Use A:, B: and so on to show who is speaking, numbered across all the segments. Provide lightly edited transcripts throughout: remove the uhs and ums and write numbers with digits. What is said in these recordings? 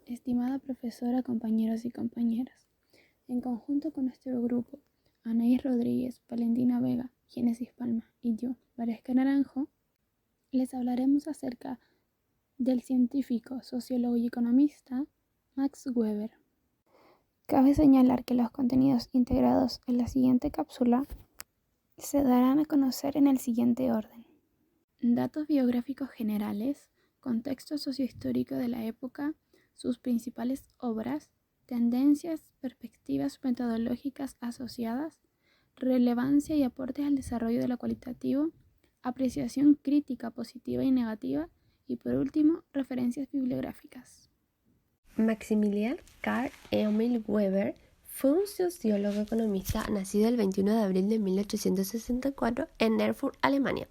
A: Estimada profesora, compañeros y compañeras, en conjunto con nuestro grupo, Anaís Rodríguez, Valentina Vega, Génesis Palma y yo, Valesca Naranjo, les hablaremos acerca del científico, sociólogo y economista Max Weber. Cabe señalar que los contenidos integrados en la siguiente cápsula se darán a conocer en el siguiente orden: datos biográficos generales, contexto sociohistórico de la época, sus principales obras, tendencias, perspectivas metodológicas asociadas, relevancia y aportes al desarrollo de lo cualitativo, apreciación crítica positiva y negativa y por último, referencias bibliográficas.
B: Maximilian Karl Emil Weber fue un sociólogo economista nacido el 21 de abril de 1864 en Erfurt, Alemania.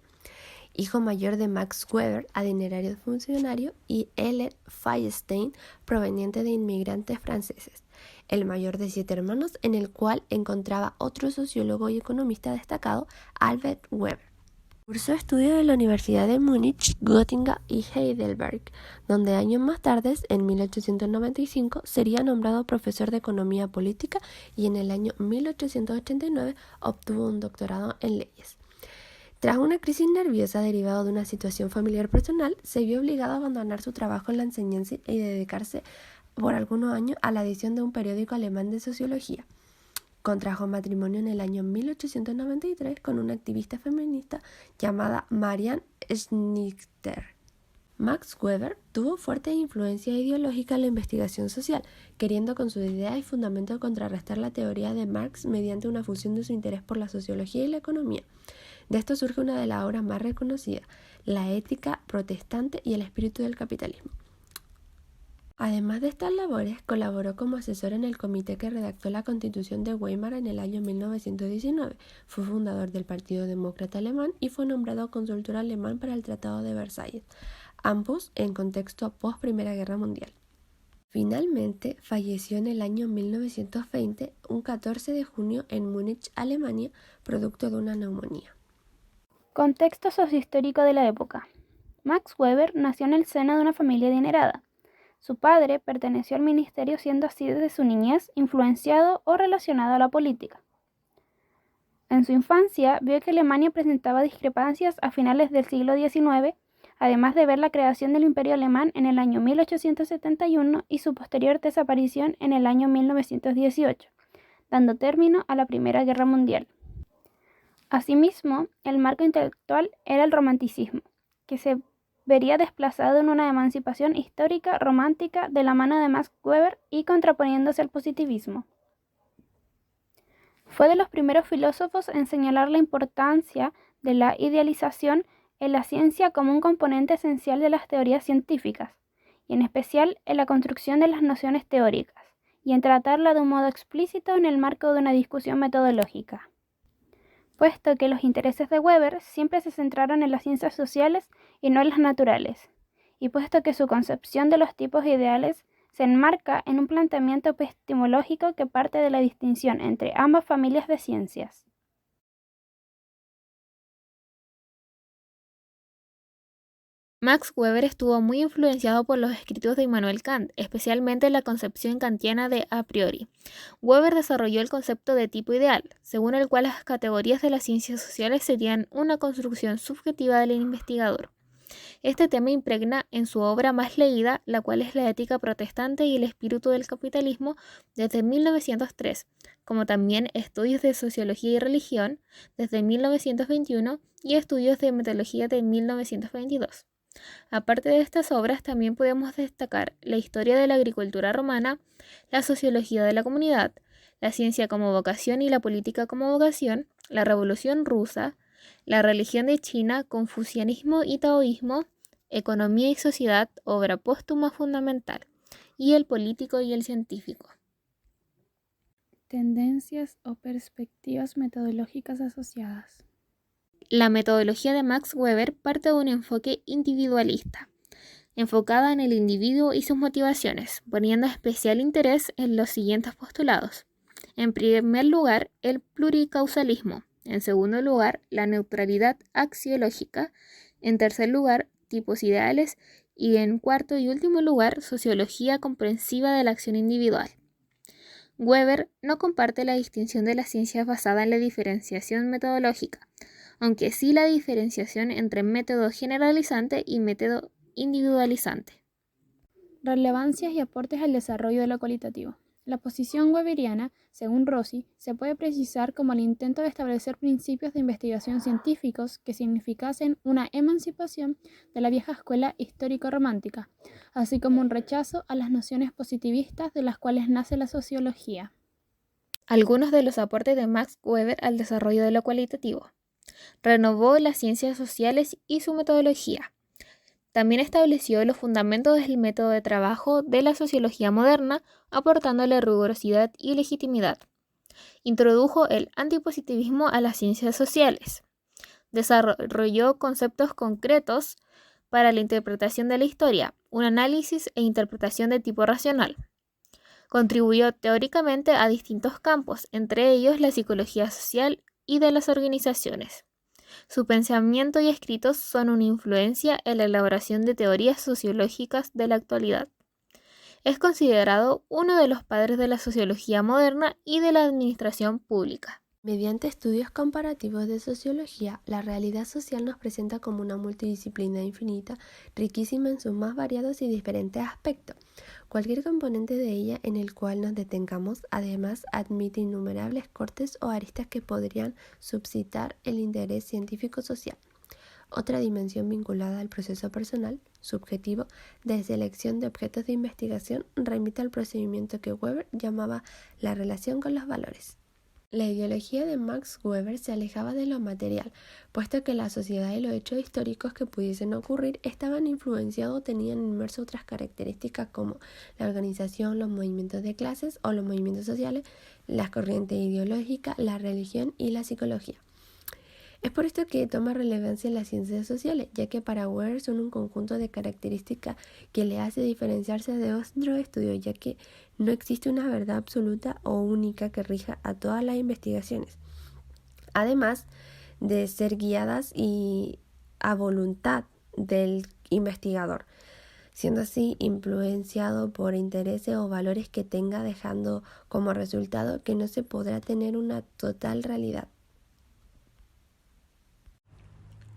B: Hijo mayor de Max Weber, adinerario funcionario, y Ellen Feinstein, proveniente de inmigrantes franceses, el mayor de 7 hermanos, en el cual encontraba otro sociólogo y economista destacado, Albert Weber. Cursó estudios en la Universidad de Múnich, Göttingen y Heidelberg, donde años más tarde, en 1895, sería nombrado profesor de Economía Política y en el año 1889 obtuvo un doctorado en leyes. Tras una crisis nerviosa derivada de una situación familiar personal, se vio obligado a abandonar su trabajo en la enseñanza y dedicarse por algunos años a la edición de un periódico alemán de sociología. Contrajo matrimonio en el año 1893 con una activista feminista llamada Marianne Schnitter. Max Weber tuvo fuerte influencia ideológica en la investigación social, queriendo con sus ideas y fundamentos contrarrestar la teoría de Marx mediante una fusión de su interés por la sociología y la economía. De esto surge una de las obras más reconocidas, La ética protestante y el espíritu del capitalismo. Además de estas labores, colaboró como asesor en el comité que redactó la Constitución de Weimar en el año 1919. Fue fundador del Partido Demócrata Alemán y fue nombrado consultor alemán para el Tratado de Versalles, ambos en contexto post-Primera Guerra Mundial. Finalmente, falleció en el año 1920, un 14 de junio, en Múnich, Alemania, producto de una neumonía.
A: Contexto sociohistórico de la época. Max Weber nació en el seno de una familia adinerada. Su padre perteneció al ministerio, siendo así desde su niñez influenciado o relacionado a la política. En su infancia vio que Alemania presentaba discrepancias a finales del siglo XIX, además de ver la creación del Imperio Alemán en el año 1871 y su posterior desaparición en el año 1918, dando término a la Primera Guerra Mundial. Asimismo, el marco intelectual era el romanticismo, que se vería desplazado en una emancipación histórica romántica de la mano de Max Weber y contraponiéndose al positivismo. Fue de los primeros filósofos en señalar la importancia de la idealización en la ciencia como un componente esencial de las teorías científicas, y en especial en la construcción de las nociones teóricas, y en tratarla de un modo explícito en el marco de una discusión metodológica. Puesto que los intereses de Weber siempre se centraron en las ciencias sociales y no en las naturales, y puesto que su concepción de los tipos ideales se enmarca en un planteamiento epistemológico que parte de la distinción entre ambas familias de ciencias. Max Weber estuvo muy influenciado por los escritos de Immanuel Kant, especialmente la concepción kantiana de a priori. Weber desarrolló el concepto de tipo ideal, según el cual las categorías de las ciencias sociales serían una construcción subjetiva del investigador. Este tema impregna en su obra más leída, la cual es La ética protestante y el espíritu del capitalismo, desde 1903, como también Estudios de sociología y religión, desde 1921, y Estudios de metodología de 1922. Aparte de estas obras, también podemos destacar la historia de la agricultura romana, la sociología de la comunidad, la ciencia como vocación y la política como vocación, la Revolución Rusa, la religión de China, confucianismo y taoísmo, economía y sociedad, obra póstuma fundamental, y el político y el científico. Tendencias o perspectivas metodológicas asociadas. La metodología de Max Weber parte de un enfoque individualista, enfocada en el individuo y sus motivaciones, poniendo especial interés en los siguientes postulados. En primer lugar, el pluricausalismo. En segundo lugar, la neutralidad axiológica. En tercer lugar, tipos ideales. Y en cuarto y último lugar, sociología comprensiva de la acción individual. Weber no comparte la distinción de las ciencias basada en la diferenciación metodológica, aunque sí la diferenciación entre método generalizante y método individualizante.
C: Relevancias y aportes al desarrollo de lo cualitativo. La posición weberiana, según Rossi, se puede precisar como el intento de establecer principios de investigación científicos que significasen una emancipación de la vieja escuela histórico-romántica, así como un rechazo a las nociones positivistas de las cuales nace la sociología.
A: Algunos de los aportes de Max Weber al desarrollo de lo cualitativo. Renovó las ciencias sociales y su metodología. También estableció los fundamentos del método de trabajo de la sociología moderna, aportándole rigurosidad y legitimidad. Introdujo el antipositivismo a las ciencias sociales. Desarrolló conceptos concretos para la interpretación de la historia, un análisis e interpretación de tipo racional. Contribuyó teóricamente a distintos campos, entre ellos la psicología social y de las organizaciones. Su pensamiento y escritos son una influencia en la elaboración de teorías sociológicas de la actualidad. Es considerado uno de los padres de la sociología moderna y de la administración pública.
B: Mediante estudios comparativos de sociología, la realidad social nos presenta como una multidisciplina infinita, riquísima en sus más variados y diferentes aspectos. Cualquier componente de ella en el cual nos detengamos, además, admite innumerables cortes o aristas que podrían suscitar el interés científico-social. Otra dimensión vinculada al proceso personal, subjetivo, de selección de objetos de investigación, remite al procedimiento que Weber llamaba la relación con los valores. La ideología de Max Weber se alejaba de lo material, puesto que la sociedad y los hechos históricos que pudiesen ocurrir estaban influenciados o tenían inmerso otras características como la organización, los movimientos de clases o los movimientos sociales, las corrientes ideológicas, la religión y la psicología. Es por esto que toma relevancia en las ciencias sociales, ya que para Weber son un conjunto de características que le hace diferenciarse de otros estudios, ya que no existe una verdad absoluta o única que rija a todas las investigaciones, además de ser guiadas y a voluntad del investigador, siendo así influenciado por intereses o valores que tenga, dejando como resultado que no se podrá tener una total realidad.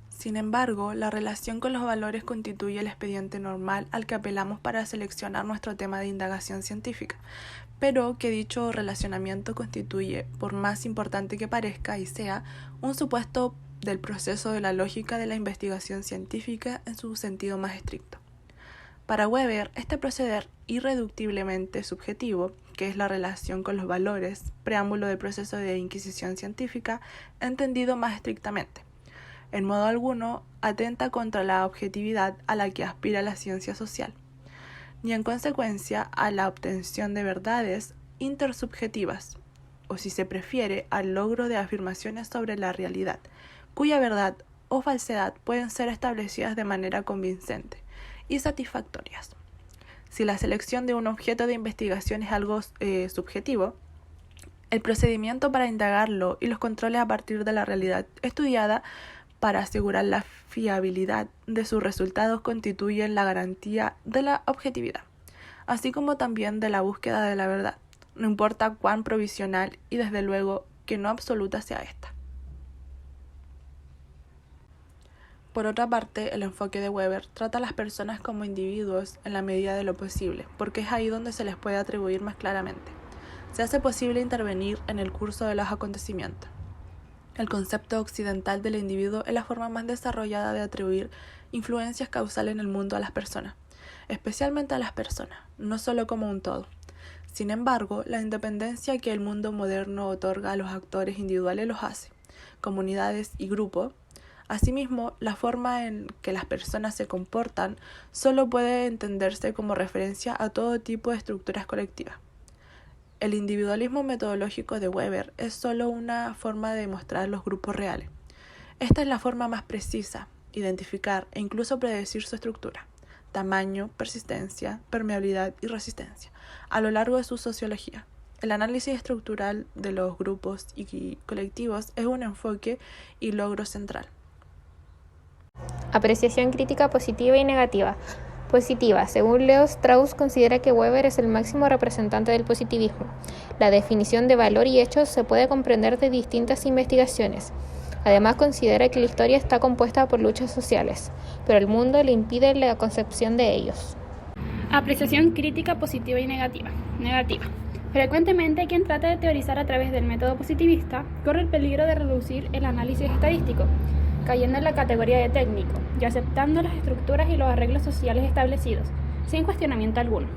D: Sin embargo, la relación con los valores constituye el expediente normal al que apelamos para seleccionar nuestro tema de indagación científica, pero que dicho relacionamiento constituye, por más importante que parezca y sea, un supuesto del proceso de la lógica de la investigación científica en su sentido más estricto. Para Weber, este proceder irreductiblemente subjetivo, que es la relación con los valores, preámbulo del proceso de inquisición científica, entendido más estrictamente, en modo alguno atenta contra la objetividad a la que aspira la ciencia social, ni en consecuencia a la obtención de verdades intersubjetivas, o si se prefiere, al logro de afirmaciones sobre la realidad, cuya verdad o falsedad pueden ser establecidas de manera convincente y satisfactorias. Si la selección de un objeto de investigación es algo subjetivo, el procedimiento para indagarlo y los controles a partir de la realidad estudiada para asegurar la fiabilidad de sus resultados constituyen la garantía de la objetividad, así como también de la búsqueda de la verdad, no importa cuán provisional y desde luego que no absoluta sea esta. Por otra parte, el enfoque de Weber trata a las personas como individuos en la medida de lo posible, porque es ahí donde se les puede atribuir más claramente. Se hace posible intervenir en el curso de los acontecimientos. El concepto occidental del individuo es la forma más desarrollada de atribuir influencias causales en el mundo a las personas, especialmente a las personas, no solo como un todo. Sin embargo, la independencia que el mundo moderno otorga a los actores individuales los hace, comunidades y grupos. Asimismo, la forma en que las personas se comportan solo puede entenderse como referencia a todo tipo de estructuras colectivas. El individualismo metodológico de Weber es solo una forma de demostrar los grupos reales. Esta es la forma más precisa, identificar e incluso predecir su estructura, tamaño, persistencia, permeabilidad y resistencia, a lo largo de su sociología. El análisis estructural de los grupos y colectivos es un enfoque y logro central.
A: Apreciación crítica positiva y negativa. Positiva. Según Leo Strauss, considera que Weber es el máximo representante del positivismo. La definición de valor y hechos se puede comprender de distintas investigaciones. Además, considera que la historia está compuesta por luchas sociales, pero el mundo le impide la concepción de ellos.
C: Apreciación crítica positiva y negativa. Frecuentemente, quien trata de teorizar a través del método positivista corre el peligro de reducir el análisis estadístico, cayendo en la categoría de técnico y aceptando las estructuras y los arreglos sociales establecidos, sin cuestionamiento alguno.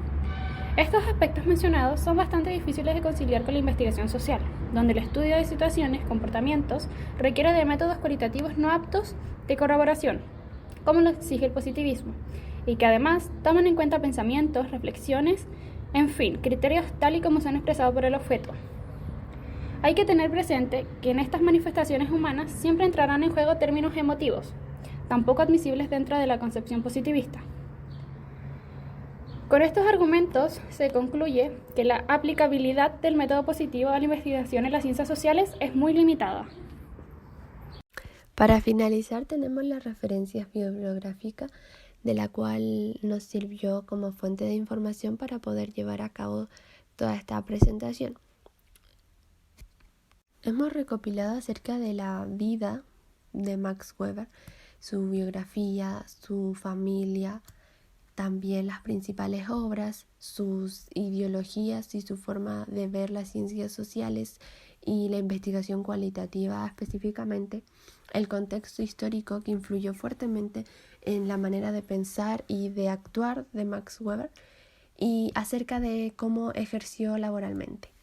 C: Estos aspectos mencionados son bastante difíciles de conciliar con la investigación social, donde el estudio de situaciones, comportamientos, requiere de métodos cualitativos no aptos de corroboración, como lo exige el positivismo, y que además toman en cuenta pensamientos, reflexiones, en fin, criterios tal y como son expresados por el objeto. Hay que tener presente que en estas manifestaciones humanas siempre entrarán en juego términos emotivos, tampoco admisibles dentro de la concepción positivista. Con estos argumentos se concluye que la aplicabilidad del método positivo a la investigación en las ciencias sociales es muy limitada.
B: Para finalizar, tenemos la referencia bibliográfica de la cual nos sirvió como fuente de información para poder llevar a cabo toda esta presentación. Hemos recopilado acerca de la vida de Max Weber, su biografía, su familia, también las principales obras, sus ideologías y su forma de ver las ciencias sociales y la investigación cualitativa específicamente, el contexto histórico que influyó fuertemente en la manera de pensar y de actuar de Max Weber y acerca de cómo ejerció laboralmente.